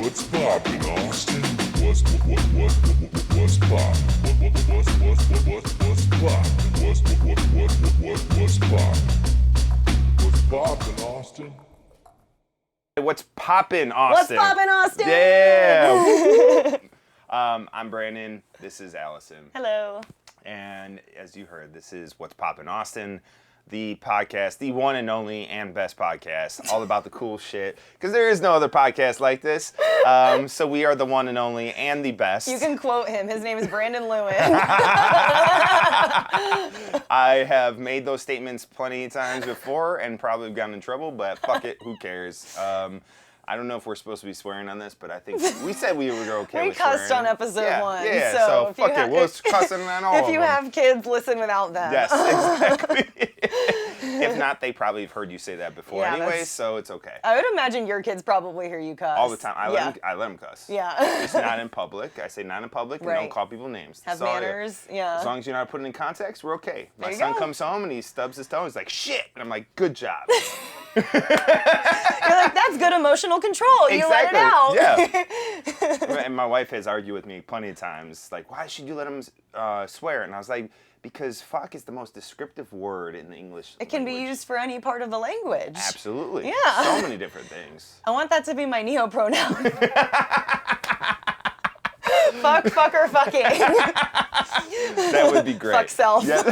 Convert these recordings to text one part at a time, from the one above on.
What's poppin', Austin? What's poppin'? What's poppin'? What's poppin'? What's poppin', Austin? What's poppin', Austin? What's poppin', Austin? Yeah. I'm Brandon. This is Allison. Hello. And as you heard, this is What's Poppin' Austin, the podcast, the one and only and best podcast, all about the cool shit. Because there is no other podcast like this. So we are the one and only and the best. You can quote him. His name is Brandon Lewin. I have made those statements plenty of times before and probably gotten in trouble, but fuck it, who cares? I don't know if we're supposed to be swearing on this, but I think we said we were okay with swearing. We cussed on episode 1. Yeah, so fuck it, we'll cussing on all of them. If you have kids, listen without them. Yes, exactly. If not, they probably have heard you say that before anyway, so it's okay. I would imagine your kids probably hear you cuss. All the time. I let them cuss. Yeah. Just not in public. I say not in public and don't call people names. Have manners, As long as you're not putting it in context, we're okay. My son comes home and he stubs his toe and he's like, shit! And I'm like, good job. You're like, that's good emotional control. You let it out. Yeah. And my wife has argued with me plenty of times, like, why should you let him swear? And I was like, because fuck is the most descriptive word in the English language. It can be used for any part of the language. Absolutely. Yeah. So many different things. I want that to be my neo-pronoun. Fuck, fucker, fucking. That would be great. Fuck self. Yeah.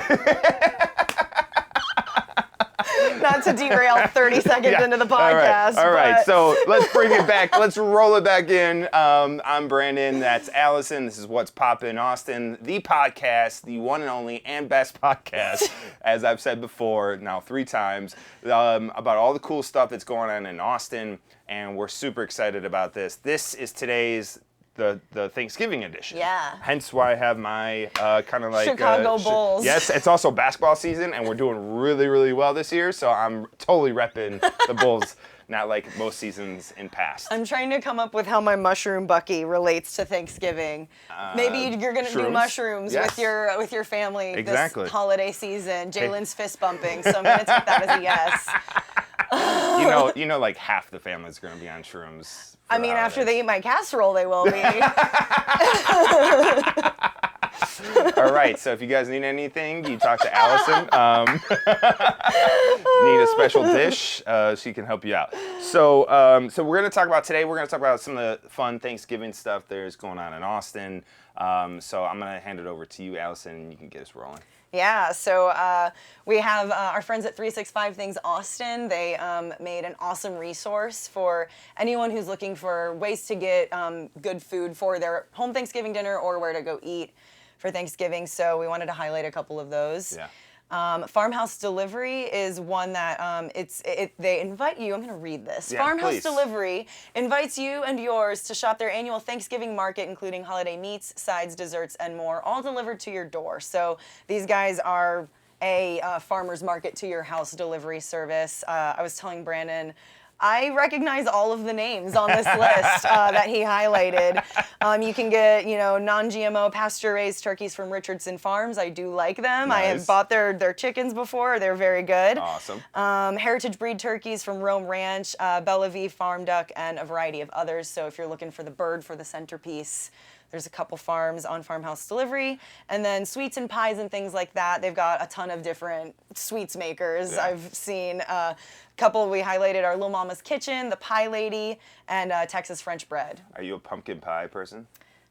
Not to derail 30 seconds into the podcast. All right. So let's bring it back. Let's roll it back in. I'm Brandon. That's Allison. This is What's Poppin' Austin, the podcast, the one and only and best podcast, as I've said before, now 3 times, about all the cool stuff that's going on in Austin, and we're super excited about this. This is today's the Thanksgiving edition. Yeah. Hence why I have my kind of like Chicago Bulls. Yes, it's also basketball season, and we're doing really, really well this year. So I'm totally repping the Bulls, not like most seasons in past. I'm trying to come up with how my mushroom bucky relates to Thanksgiving. Maybe you're gonna do mushrooms with your family this holiday season. Jalen's fist bumping, so I'm gonna take that as a yes. You know, like half the family's gonna be on shrooms. I mean, after they eat my casserole, they will be. All right, so if you guys need anything, you talk to Allison. Need a special dish, she can help you out. So we're going to talk about today, we're going to talk about some of the fun Thanksgiving stuff there's going on in Austin. So I'm going to hand it over to you, Allison, and you can get us rolling. Yeah, so we have our friends at 365 Things Austin. They made an awesome resource for anyone who's looking for ways to get good food for their home Thanksgiving dinner or where to go eat for Thanksgiving. So we wanted to highlight a couple of those. Yeah. Farmhouse Delivery is one that they invite you. I'm going to read this. Yeah, Farmhouse please. Delivery invites you and yours to shop their annual Thanksgiving market, including holiday meats, sides, desserts, and more, all delivered to your door. So these guys are a farmer's market to your house delivery service. I was telling Brandon, I recognize all of the names on this list that he highlighted. You can get, non-GMO pasture-raised turkeys from Richardson Farms. I do like them. Nice. I have bought their chickens before. They're very good. Awesome. Heritage breed turkeys from Rome Ranch, Bellevue Farm Duck, and a variety of others. So if you're looking for the bird for the centerpiece, there's a couple farms on Farmhouse Delivery. And then sweets and pies and things like that. They've got a ton of different sweets makers. Yeah. I've seen a couple we highlighted are Lil Mama's Kitchen, The Pie Lady, and Texas French Bread. Are you a pumpkin pie person?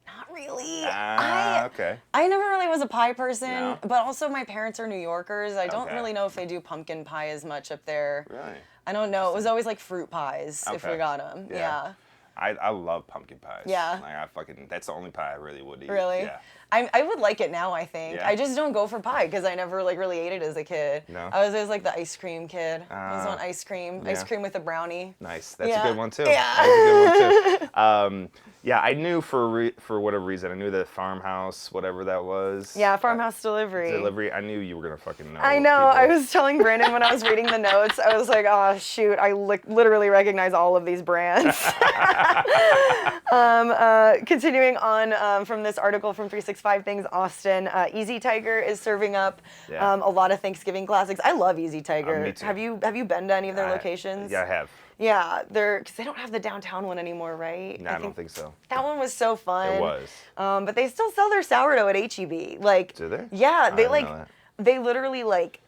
Not really. Okay. I never really was a pie person, No? but also my parents are New Yorkers. I don't really know if they do pumpkin pie as much up there. Really? I don't know. It was always like fruit pies if we got them. Yeah. I love pumpkin pies. Yeah. Like that's the only pie I really would eat. Really? Yeah. I would like it now, I think. Yeah. I just don't go for pie because I never really ate it as a kid. No? I was always like the ice cream kid. I always want ice cream. Yeah. Ice cream with a brownie. Nice. That's a good one too. Yeah. That's a good one too. Yeah, I knew for whatever reason, I knew that Farmhouse, whatever that was. Yeah, Farmhouse Delivery. I knew you were gonna fucking know. I know. People. I was telling Brandon when I was reading the notes, I was like, oh shoot, I literally recognize all of these brands. Continuing on from this article from 365 Things Austin, Easy Tiger is serving up a lot of Thanksgiving classics. I love Easy Tiger. Me too. Have you been to any of their locations? Yeah, I have. Yeah, because they don't have the downtown one anymore, right? No, I don't think so. That one was so fun. It was. But they still sell their sourdough at HEB. Like, Do they? Yeah, I they didn't know that. they literally like,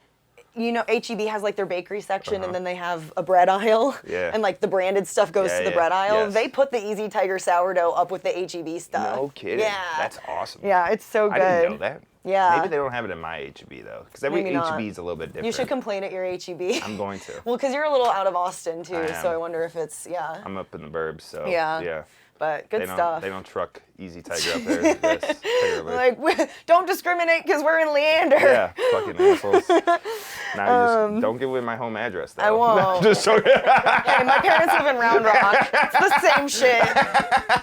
HEB has like their bakery section, and then they have a bread aisle. Yeah. And like the branded stuff goes to the bread aisle. Yes. They put the Easy Tiger sourdough up with the HEB stuff. No kidding. Yeah. That's awesome. Yeah, it's so good. I didn't know that. Yeah. Maybe they don't have it in my HEB though, because every Maybe not. HEB is a little bit different. You should complain at your HEB. I'm going to. Well, because you're a little out of Austin too, I so am. I wonder if it's I'm up in the burbs, so Yeah. But good stuff. They don't truck Easy Tiger up there. This Tiger alert. Like, don't discriminate because we're in Leander. Yeah, fucking assholes. Now you just don't give away my home address though. I won't. Just so Hey, my parents live in Round Rock. It's the same shit.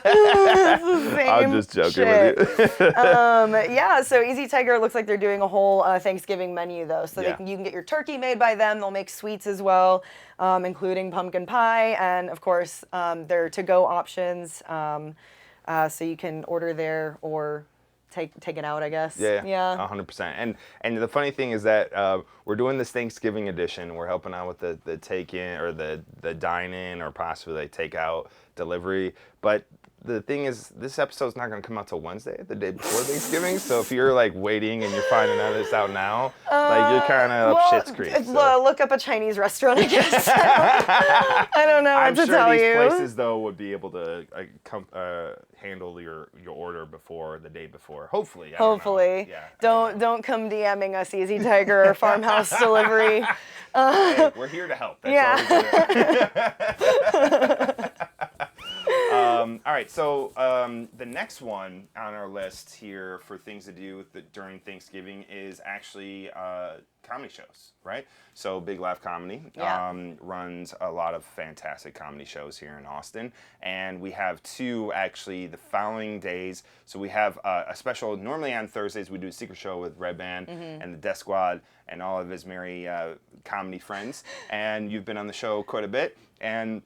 It's the same I'm just joking shit. with you. Yeah, so Easy Tiger looks like they're doing a whole Thanksgiving menu though. So Yeah. you can get your turkey made by them. They'll make sweets as well, including pumpkin pie, and of course their to-go options. So you can order there or take it out, I guess. Yeah, Yeah. 100%. And the funny thing is that we're doing this Thanksgiving edition. We're helping out with the take-in or the dine-in or possibly take out delivery. But the thing is, this episode's not going to come out till Wednesday, the day before Thanksgiving. So if you're like waiting and you're finding out it's out now, like you're kind of up shit's creek. So. Look up a Chinese restaurant, I guess. I don't know what I'm to sure tell these you. places though would be able to handle your order before the day before. Hopefully. I don't know. Hopefully. Yeah. Don't come DMing us, Easy Tiger or Farmhouse Delivery. Hey, we're here to help. That's all we're doing. All right, so the next one on our list here for things to do during Thanksgiving is actually comedy shows, right? So Big Laugh Comedy runs a lot of fantastic comedy shows here in Austin, and we have two actually the following days. So we have a special, normally on Thursdays we do a secret show with Red Band and the Death Squad and all of his merry comedy friends, and you've been on the show quite a bit, and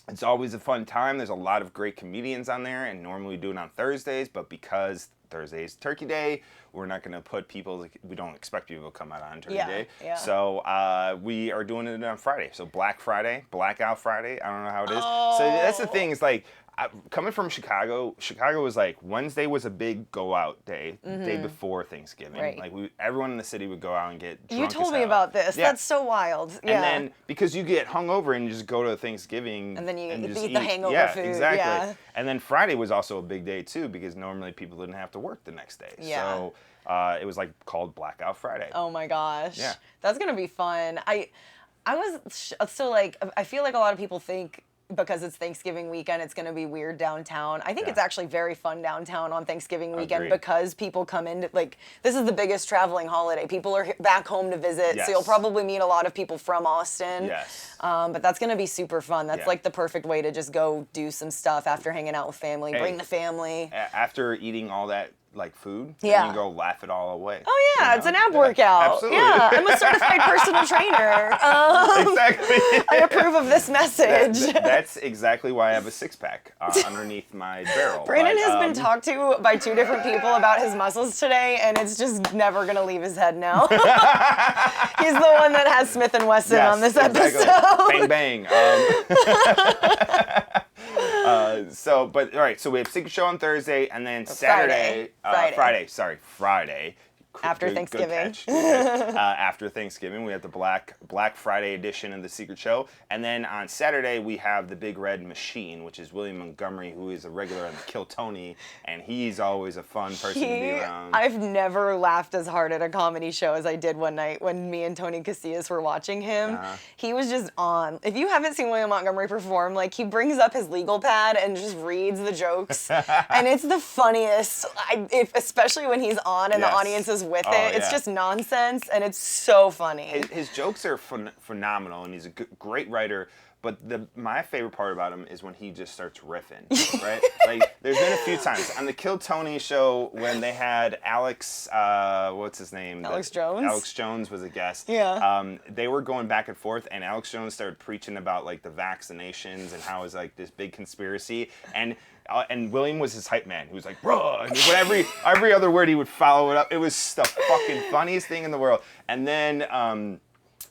it's always a fun time. There's a lot of great comedians on there, and normally we do it on Thursdays, but because Thursday is Turkey Day, we're not going to put people, we don't expect people to come out on Turkey Day. Yeah. So we are doing it on Friday. So Black Friday, Blackout Friday, I don't know how it is. Oh. So that's the thing, is like, coming from Chicago was like Wednesday was a big go out day, day before Thanksgiving. Right. Like everyone in the city would go out and get drunk. You told me about this. Yeah. That's so wild. Yeah. And then because you get hungover and you just go to Thanksgiving And then you just eat the hangover food. Exactly. Yeah. And then Friday was also a big day too because normally people didn't have to work the next day. Yeah. So it was like called Blackout Friday. Oh my gosh. Yeah. That's gonna be fun. I so like I feel like a lot of people think because it's Thanksgiving weekend, it's going to be weird downtown. I think it's actually very fun downtown on Thanksgiving weekend because people come in, like, this is the biggest traveling holiday. People are back home to visit, so you'll probably meet a lot of people from Austin. Yes. But that's going to be super fun. That's like the perfect way to just go do some stuff after hanging out with family, bring the family. After eating all that, like, food, then you go laugh it all away. Oh, yeah, it's an ab workout. Absolutely. Yeah, I'm a certified personal trainer. Exactly. I approve of this message. That's exactly why I have a six-pack underneath my barrel. Brandon has been talked to by two different people about his muscles today, and it's just never going to leave his head now. He's the one that has Smith & Wesson on this episode. Bang, bang. All right, so we have Secret Show on Thursday, and then Saturday, Friday. After Good Thanksgiving. catch. After Thanksgiving, we have the Black Friday edition of the Secret Show. And then on Saturday, we have the Big Red Machine, which is William Montgomery, who is a regular on the Kill Tony. And he's always a fun person to be around. I've never laughed as hard at a comedy show as I did one night when me and Tony Casillas were watching him. He was just on. If you haven't seen William Montgomery perform, like, he brings up his legal pad and just reads the jokes. And it's the funniest, especially when he's on and the audience is with it. It's just nonsense, and it's so funny. His jokes are phenomenal, and he's a great writer. But my favorite part about him is when he just starts riffing, right? Like, there's been a few times on the Kill Tony show when they had Alex, what's his name? Alex Jones? Alex Jones was a guest. Yeah. They were going back and forth, and Alex Jones started preaching about, like, the vaccinations and how it was, like, this big conspiracy. And William was his hype man. He was like, bro, and every other word he would follow it up. It was the fucking funniest thing in the world. And then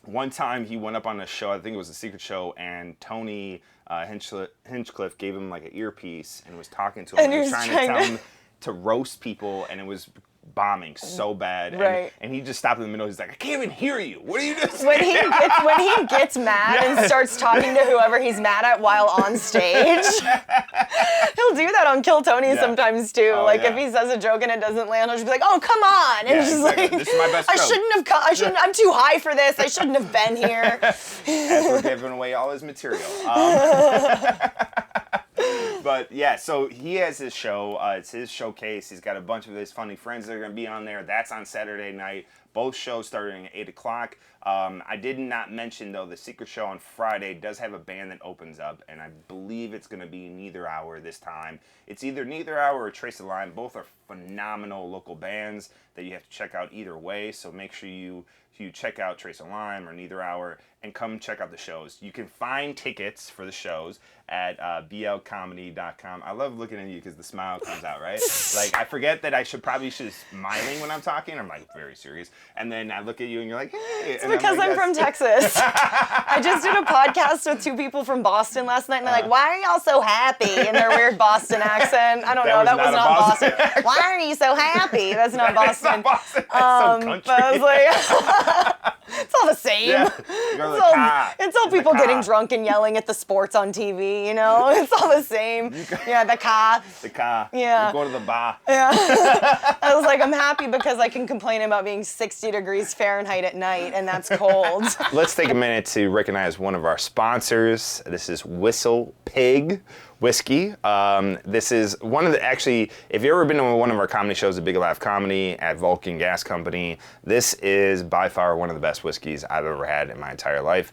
one time he went up on a show, I think it was a secret show, and Tony Hinchcliffe gave him like an earpiece and was talking to him. And he was trying to tell him to roast people, and it was bombing so bad. Right. And he just stopped in the middle. He's like, I can't even hear you. What are you doing? When he gets mad and starts talking to whoever he's mad at while on stage, he'll do that on Kill Tony sometimes too. Oh, like if he says a joke and it doesn't land, he'll just be like, "Oh, come on!" And just like, this is my best I joke. shouldn't. I'm too high for this. I shouldn't have been here. As we're giving away all his material. But yeah, so he has his show. It's his showcase. He's got a bunch of his funny friends that are going to be on there. That's on Saturday night. Both shows starting at 8 o'clock. I did not mention, though, the secret show on Friday does have a band that opens up, and I believe it's going to be Neither Hour this time. It's either Neither Hour or Trace the Line. Both are phenomenal local bands that you have to check out either way, so make sure you check out Trace the Line or Neither Hour and come check out the shows. You can find tickets for the shows at blcomedy.com. I love looking at you because the smile comes out, right? Like, I forget that I should be smiling when I'm talking. I'm like, very serious. And then I look at you and you're like, hey. It's because I'm from Texas. I just did a podcast with two people from Boston last night, and they're like, "Why are y'all so happy?" in their weird Boston accent. I don't know. That was not Boston. Why are you so happy? That's not Boston. That's not Boston. That's so country. But I was like, it's all the same. Yeah. It's all people getting drunk and yelling at the sports on TV, you know? It's all the same. The car. The car. Yeah. You go to the bar. Yeah. I was like, I'm happy because I can complain about being 60 degrees Fahrenheit at night, and that's cold. Let's take a minute to recognize one of our sponsors. This is Whistle Pig Whiskey. This is one of the, actually, if you've ever been to one of our comedy shows at Big Laugh Comedy at Vulcan Gas Company, this is by far one of the best whiskeys I've ever had in my entire life.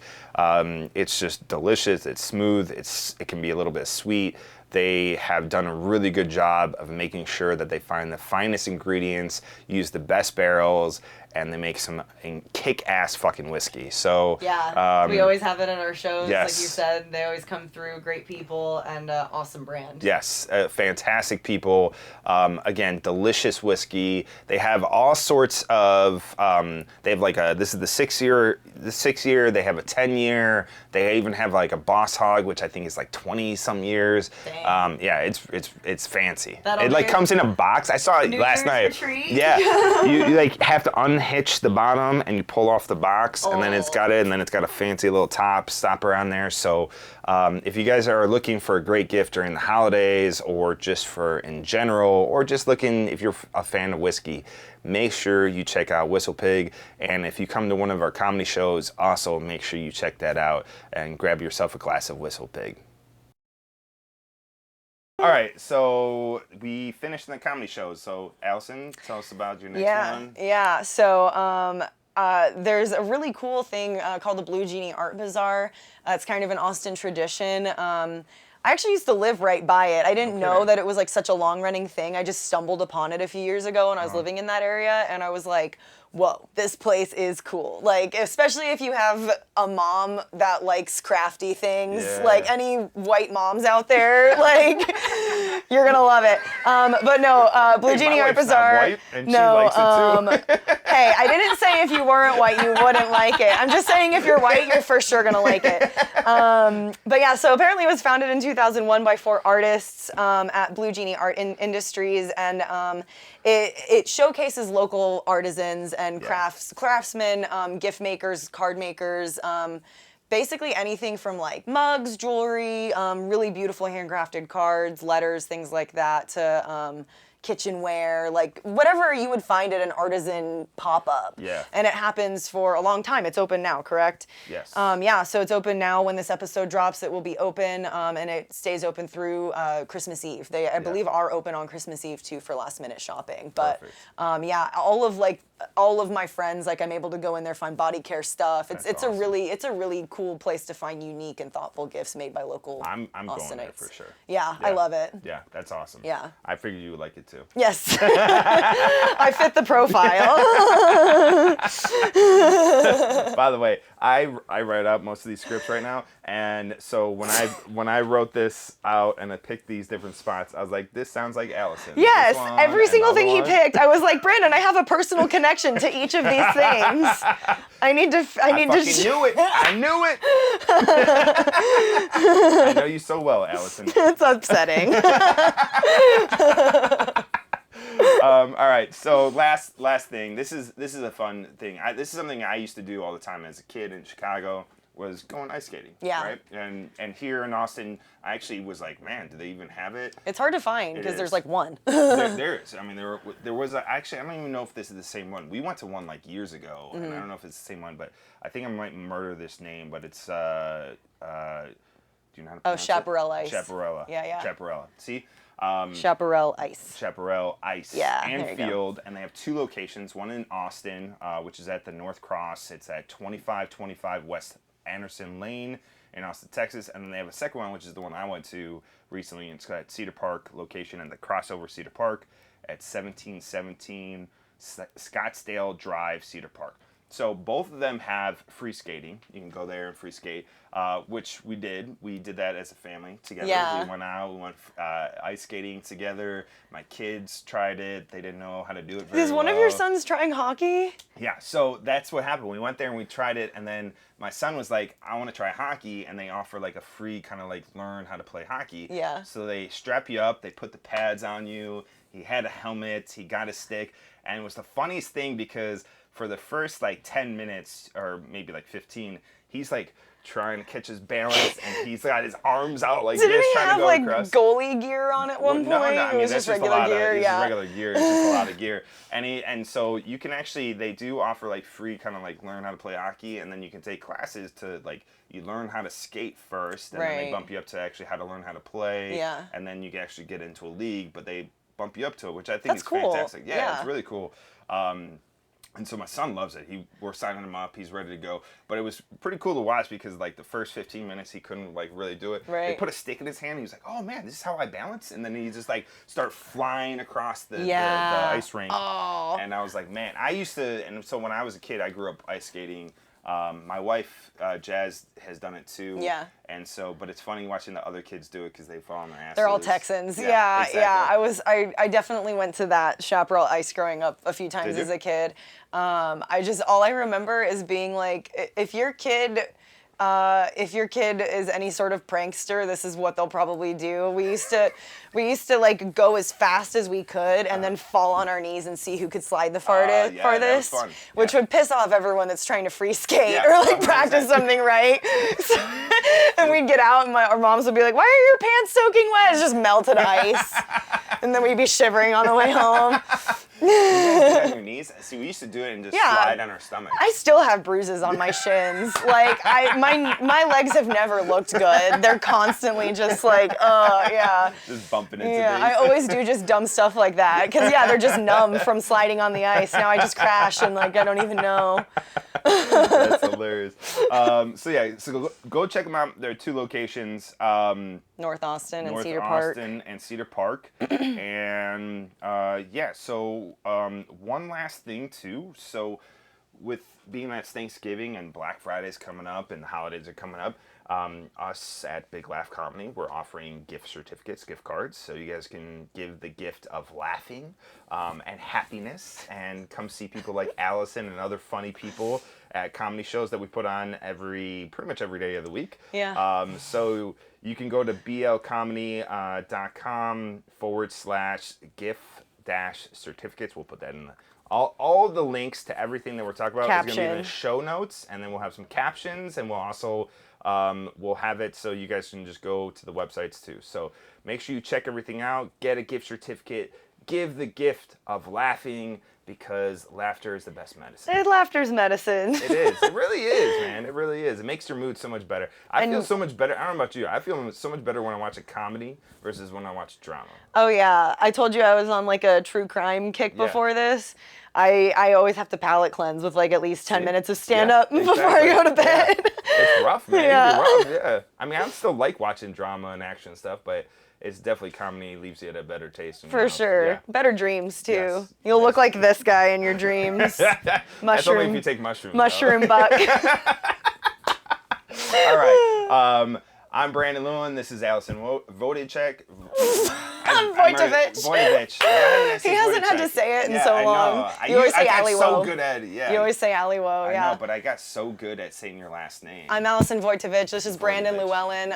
It's just delicious. It's smooth. It can be a little bit sweet. They have done a really good job of making sure that they find the finest ingredients, use the best barrels, and they make some kick-ass fucking whiskey. So yeah, we always have it at our shows. Yes. Like you said, they always come through. Great people and awesome brand. Yes, fantastic people. Again, delicious whiskey. They have all sorts of. They have like this is the 6 year. The 6 year. They have a 10-year. They even have like a Boss Hog, which I think is like 20-some years. Yeah, it's fancy. It like comes in a box. I saw it last night. Retreat. Yeah, you like have to unhitch the bottom and you pull off the box, and then it's got a fancy little stopper on there. So if you guys are looking for a great gift during the holidays, or just for in general, or just looking, if you're a fan of whiskey, make sure you check out Whistle Pig. And if you come to one of our comedy shows, also make sure you check that out and grab yourself a glass of Whistle Pig. All right, so we finished the comedy shows. So, Allison, tell us about your next one. Yeah. So, there's a really cool thing called the Blue Genie Art Bazaar. It's kind of an Austin tradition. I actually used to live right by it. I didn't know that it was like such a long-running thing. I just stumbled upon it a few years ago when I was living in that area, and I was like, whoa, this place is cool. Like, especially if you have a mom that likes crafty things, like any white moms out there, like, you're gonna love it. But no, Blue Genie Art Bazaar. White, and she likes it too. Hey, I didn't say if you weren't white, you wouldn't like it. I'm just saying if you're white, you're for sure gonna like it. But yeah, so apparently it was founded in 2001 by 4 artists at Blue Genie Art Industries, and it showcases local artisans and craftsmen, gift makers, card makers, basically anything from like mugs, jewelry, really beautiful handcrafted cards, letters, things like that, to kitchenware, like whatever you would find at an artisan pop-up. Yeah. And it happens for a long time. It's open now, correct? Yes. Yeah, so it's open now. When this episode drops, it will be open, and it stays open through Christmas Eve. They, I believe, are open on Christmas Eve too for last-minute shopping. But yeah, all of my friends, like, I'm able to go in there, find body care stuff. It's awesome. a really cool place to find unique and thoughtful gifts made by local I'm going there Austinites. for sure. Yeah, I love it. Yeah, that's awesome. Yeah. I figured you would like it too. too. Yes. I fit the profile. By the way, I write out most of these scripts right now, and so when I wrote this out and I picked these different spots, I was like, this sounds like Allison. Yes, This one every and single the thing he other one. picked, I was like, Brandon, I have a personal connection to each of these things. I need to. I fucking knew it. I knew it. I know you so well, Allison. It's upsetting. All right. So last thing. This is a fun thing. This is something I used to do all the time as a kid in Chicago. Was going ice skating. Yeah. Right. And here in Austin, I actually was like, man, do they even have it? It's hard to find It because there's is. like one. There is. I mean, there was actually. I don't even know if this is the same one. We went to one like years ago, and I don't know if it's the same one, but I think I might murder this name. But it's do you know how to pronounce Chaparral Ice. Chaparral. Yeah. Chaparral. See. Chaparral Ice. Chaparral Ice Yeah, there and you go. Field, and they have two locations. One in Austin, which is at the North Cross. It's at 2525 West Anderson Lane in Austin, Texas, and then they have a second one, which is the one I went to recently. It's got Cedar Park location and the crossover Cedar Park at 1717 Scottsdale Drive, Cedar Park. So both of them have free skating. You can go there and free skate, which we did. We did that as a family together. Yeah. We went out. We went ice skating together. My kids tried it. They didn't know how to do it very Is one of your well. sons trying hockey? Yeah, so that's what happened. We went there and we tried it, and then my son was like, I want to try hockey, and they offer like a free kind of like learn how to play hockey. Yeah. So they strap you up, they put the pads on you, he had a helmet, he got a stick, and it was the funniest thing because for the first like 10 minutes, or maybe like 15, he's like trying to catch his balance, and he's got his arms out like Didn't this, he trying have to go like across. goalie gear on at one No, point? I mean, it was that's just just a regular lot gear. of, it's Yeah. just regular gear. It's just a lot of gear. And so you can actually, they do offer like free kind of like learn how to play hockey, and then you can take classes to like, you learn how to skate first, and then they Right. bump you up to actually how to learn how to play. Yeah. And then you can actually get into a league, but they bump you up to it, which I think That's is cool. fantastic. Yeah, Yeah. it's really cool. And so my son loves it. We're signing him up. He's ready to go. But it was pretty cool to watch because like the first 15 minutes he couldn't like really do it. They Right. put a stick in his hand. He was like, "Oh man, this is how I balance." And then he just like start flying across the ice rink. Oh. And I was like, man, I used to. And so when I was a kid, I grew up ice skating. My wife, Jazz, has done it too. Yeah. And so, but it's funny watching the other kids do it because they fall on their asses. They're all Texans. Yeah, exactly. I definitely went to that Chaparral Ice growing up a few times Did you? as a kid. All I remember is being like, if your kid is any sort of prankster, this is what they'll probably do. We used to like go as fast as we could and then fall on our knees and see who could slide the farthest, yeah, that was fun. which Yeah. would piss off everyone that's trying to free skate Yeah, or like 100%. practice something right. And we'd get out and our moms would be like, "Why are your pants soaking wet?" It's just melted ice. And then we'd be shivering on the way home. Get on your knees. See, we used to do it and just Yeah. slide on our stomach. I still have bruises on my shins. Like my legs have never looked good. They're constantly just like, yeah. Just bumping into Yeah, things. I always do just dumb stuff like that. Cause yeah, they're just numb from sliding on the ice. Now I just crash and like I don't even know. That's hilarious. So go check them out. There are two locations. North Austin and North Cedar Park. Austin and Cedar Park. And so one last thing too. So with being that it's Thanksgiving and Black Friday's coming up and the holidays are coming up, us at Big Laugh Comedy, we're offering gift certificates, gift cards, so you guys can give the gift of laughing and happiness and come see people like Allison and other funny people at comedy shows that we put on pretty much every day of the week. Yeah. So you can go to blcomedy.com/gift-certificates. We'll put that in all the links to everything that we're talking about is going to be in the Caption. show notes, and then we'll have some captions, and we'll also we'll have it so you guys can just go to the websites too. So make sure you check everything out, get a gift certificate, give the gift of laughing, because laughter is the best medicine. Laughter's medicine. It is. It really is, man. It really is. It makes your mood so much better. I feel so much better. I don't know about you. I feel so much better when I watch a comedy versus when I watch drama. Oh yeah, I told you I was on like a true crime kick Yeah. before this. I always have to palate cleanse with like at least 10 minutes of stand up before exactly. I go to bed. Yeah. It's rough, man. Yeah. It can be rough, yeah. I mean, I still like watching drama and action stuff, but it's definitely comedy leaves you at a better taste. In your For mouth. sure. Yeah. Better dreams too. Yes. You'll look like this guy in your dreams. That's only if you take mushrooms. though. Mushroom buck. All right. I'm Brandon Lewin. This is Allison Wojtowecz. Wojtowecz. Wojtowecz. He hasn't had to say it in so I long. know. You always say I got Ali so Wo. good at it. Yeah. You always say Ali Wo, I yeah. know, but I got so good at saying your last name. I'm Allison Wojtowecz. This is Brandon Wojtowecz. Llewellyn.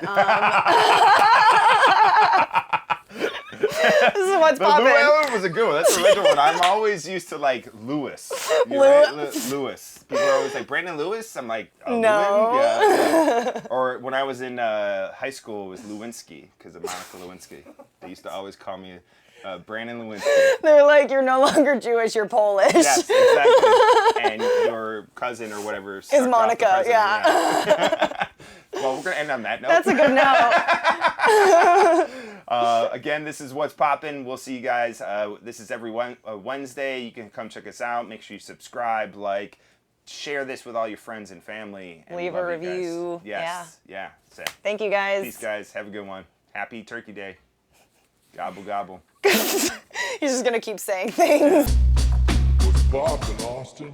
This is what's The poppin'. Llewellyn was a good one. That's the original one. I'm always used to like Lewis. You're right? Lewis. People are always like Brandon Lewis. I'm like No. Lewin? Yeah. Or when I was in high school, it was Lewinsky because of Monica Lewinsky. They used to always call me Brandon Lewinsky. They're like, you're no longer Jewish, you're Polish. Yes, exactly. And your cousin or whatever Is sucked off the Monica, president. yeah. Well, we're gonna end on that note. That's a good note. Again, this is What's Poppin'. We'll see you guys. This is every Wednesday. You can come check us out. Make sure you subscribe, like, share this with all your friends and family. And Leave we a love you guys. review. Yes. Yeah. So, Thank you guys. peace, guys. Have a good one. Happy Turkey Day. Gobble, gobble. He's just going to keep saying things. What's poppin', Austin?